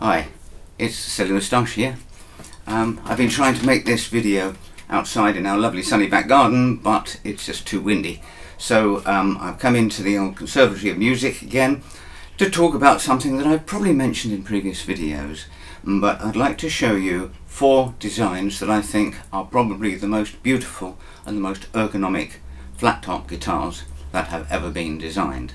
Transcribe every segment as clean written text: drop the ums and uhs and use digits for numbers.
Hi, it's Silly Moustache here. I've been trying to make this video outside in our lovely sunny back garden, but it's just too windy. So I've come into the old Conservatory of Music again to talk about something that I've probably mentioned in previous videos, but I'd like to show you 4 designs that I think are probably the most beautiful and the most ergonomic flat top guitars that have ever been designed.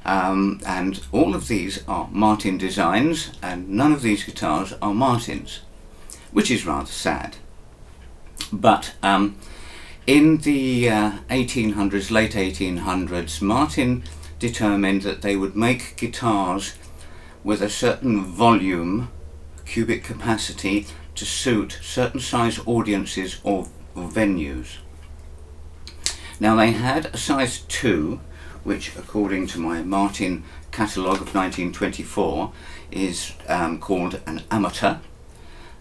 And all of these are Martin designs, and none of these guitars are Martins, which is rather sad. But in the 1800s, late 1800s, Martin determined that they would make guitars with a certain volume, cubic capacity, to suit certain size audiences or venues. Now they had a size 2, which according to my Martin catalogue of 1924 is called an amateur.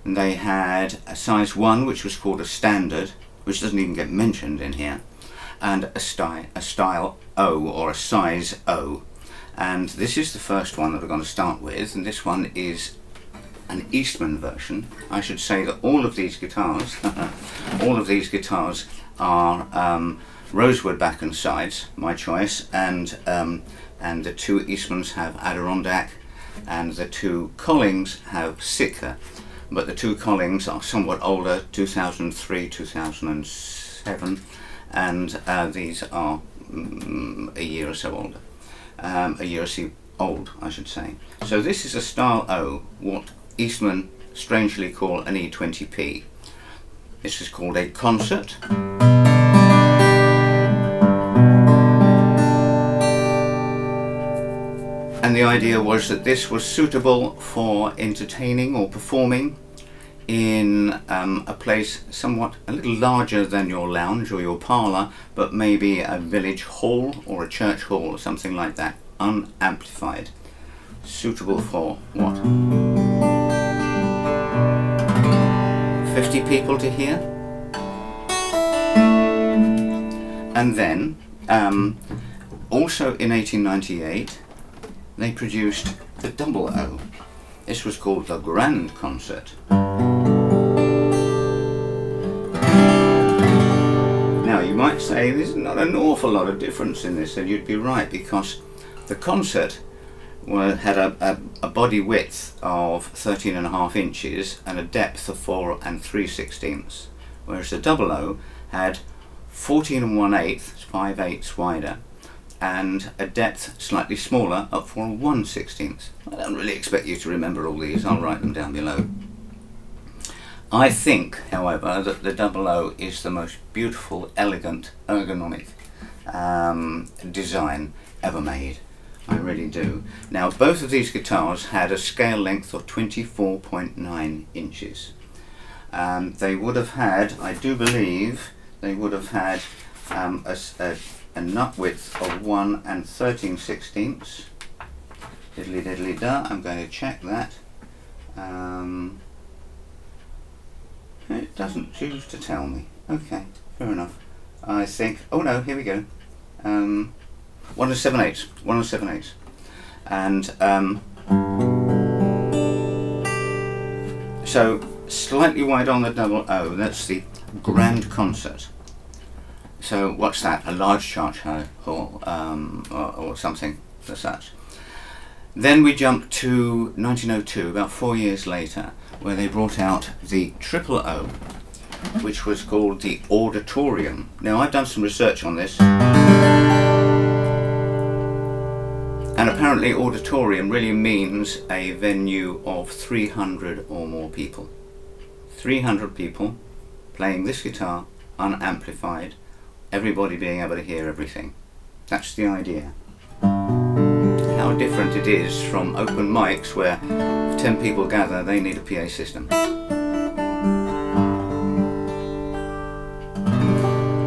And they had a size 1, which was called a standard, which doesn't even get mentioned in here, and a style O, or a size O. And this is the first one that we're going to start with, and this one is an Eastman version. I should say that all of these guitars are rosewood back and sides, my choice, and the 2 Eastmans have Adirondack, and the 2 Collings have Sitka, but the 2 Collings are somewhat older, 2003, 2007, and these are a year or so older, a year or so old, I should say. So this is a style O, what Eastman strangely call an E20P. This is called a concert. And the idea was that this was suitable for entertaining or performing in a place somewhat a little larger than your lounge or your parlour, but maybe a village hall or a church hall or something like that, unamplified. Suitable for what? 50 people to hear? And then, also in 1898, they produced the double O. This was called the Grand Concert. Now you might say there's not an awful lot of difference in this, and you'd be right, because the concert had a body width of 13.5 inches and a depth of 4 3/16, whereas the double O had 14 1/8, 5/8 wider, and a depth slightly smaller at 4 1/16. I don't really expect you to remember all these, I'll write them down below. I think, however, that the double O is the most beautiful, elegant, ergonomic design ever made. I really do. Now both of these guitars had a scale length of 24.9 inches. They would have had, I do believe, they would have had a nut width of 1 13/16. Diddly diddly da, I'm going to check that. It doesn't choose to tell me. Okay, fair enough. I think, oh no, here we go. 1 7/8, 1 7/8. And so slightly wide on the double O, that's the Grand Concert. So what's that? A large church hall or something as such. Then we jump to 1902, about 4 years later, where they brought out the triple O, which was called the Auditorium. Now I've done some research on this, and apparently auditorium really means a venue of 300 or more people. 300 people playing this guitar unamplified, everybody being able to hear everything. That's the idea. How different it is from open mics where if 10 people gather, they need a PA system.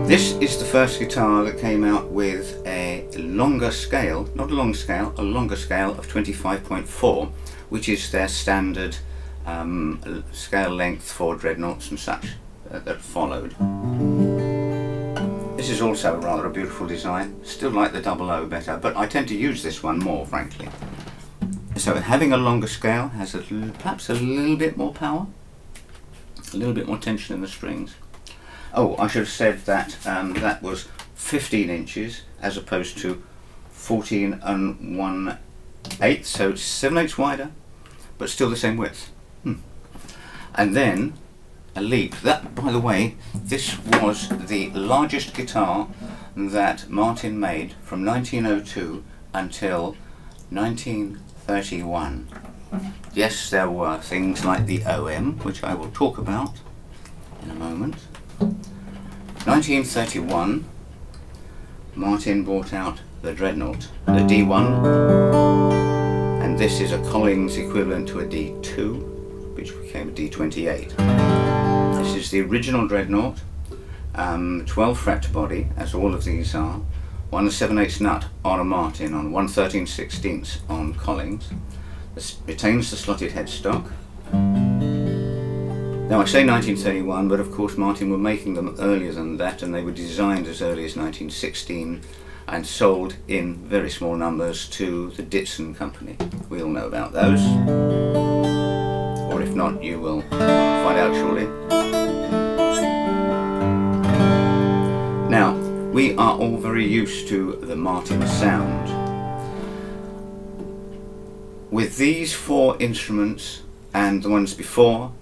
This is the first guitar that came out with a longer scale, not a long scale, a longer scale of 25.4, which is their standard scale length for Dreadnoughts and such that followed. This is also rather a beautiful design. Still like the double O better, but I tend to use this one more, frankly. So having a longer scale has perhaps a little bit more power, a little bit more tension in the strings. Oh, I should have said that that was 15 inches as opposed to 14 and 1/8, so it's 7/8 wider, but still the same width. And then a leap. That, by the way, this was the largest guitar that Martin made from 1902 until 1931. Yes, there were things like the OM, which I will talk about in a moment. 1931, Martin brought out the Dreadnought, the D1, and this is a Collins equivalent to a D2, which became a D28. This is the original Dreadnought, 12 fret body, as all of these are, 1 7/8 nut on a Martin, on 1 13/16 on Collins. This retains the slotted headstock. Now I say 1931, but of course Martin were making them earlier than that, and they were designed as early as 1916 and sold in very small numbers to the Ditson Company. We all know about those, or if not, you will find out shortly. Now, we are all very used to the Martin sound. With these 4 instruments and the ones before,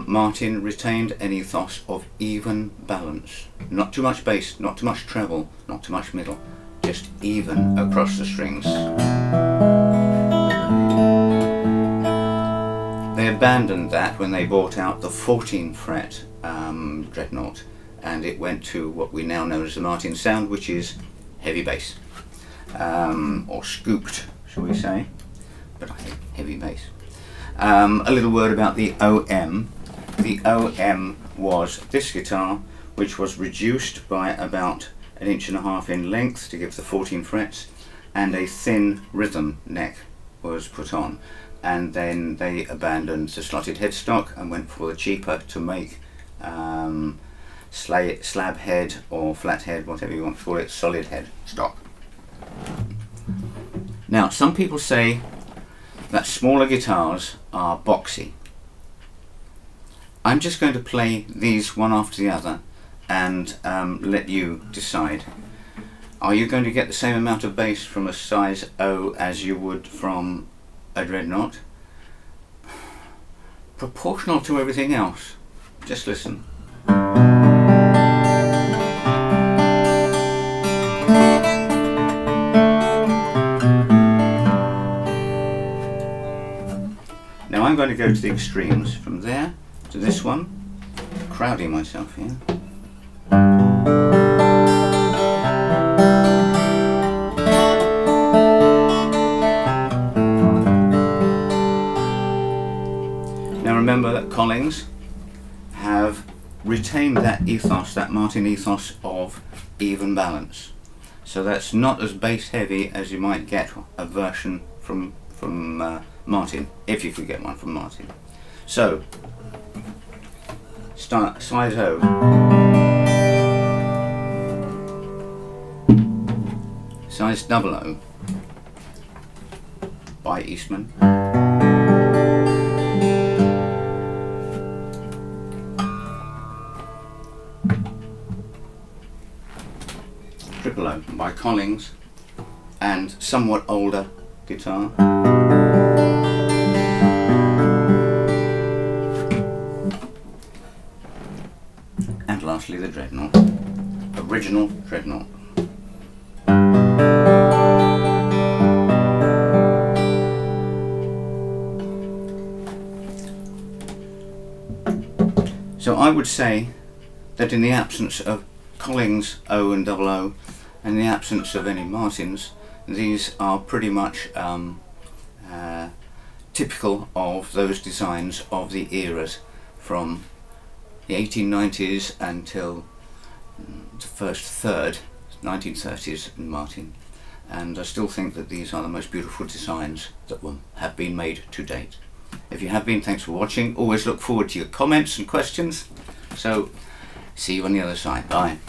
Martin retained an ethos of even balance. Not too much bass, not too much treble, not too much middle, just even across the strings. They abandoned that when they brought out the 14 fret Dreadnought, and it went to what we now know as the Martin sound, which is heavy bass, or scooped, shall we say, but I hate heavy bass. A little word about the OM. The OM was this guitar, which was reduced by about 1.5 inches in length to give the 14 frets, and a thin rhythm neck was put on. And then they abandoned the slotted headstock and went for the cheaper to make slab head or flat head, whatever you want to call it, solid head stock. Now, some people say that smaller guitars are boxy. I'm just going to play these one after the other and let you decide. Are you going to get the same amount of bass from a size O as you would from a Dreadnought? Proportional to everything else. Just listen. Now I'm going to go to the extremes, from there to this one, crowding myself here. Now remember that Collins have retained that ethos, that Martin ethos of even balance. So that's not as bass heavy as you might get a version from Martin, if you could get one from Martin. So, start size O. Size double O by Eastman. Triple O by Collins, and somewhat older guitar. And lastly the Dreadnought, original Dreadnought. So I would say that in the absence of Collins O and double O, and in the absence of any Martins, these are pretty much typical of those designs of the eras from the 1890s until the first third, 1930s in Martin. And I still think that these are the most beautiful designs that have been made to date. If you have been, thanks for watching. Always look forward to your comments and questions. So, see you on the other side. Bye.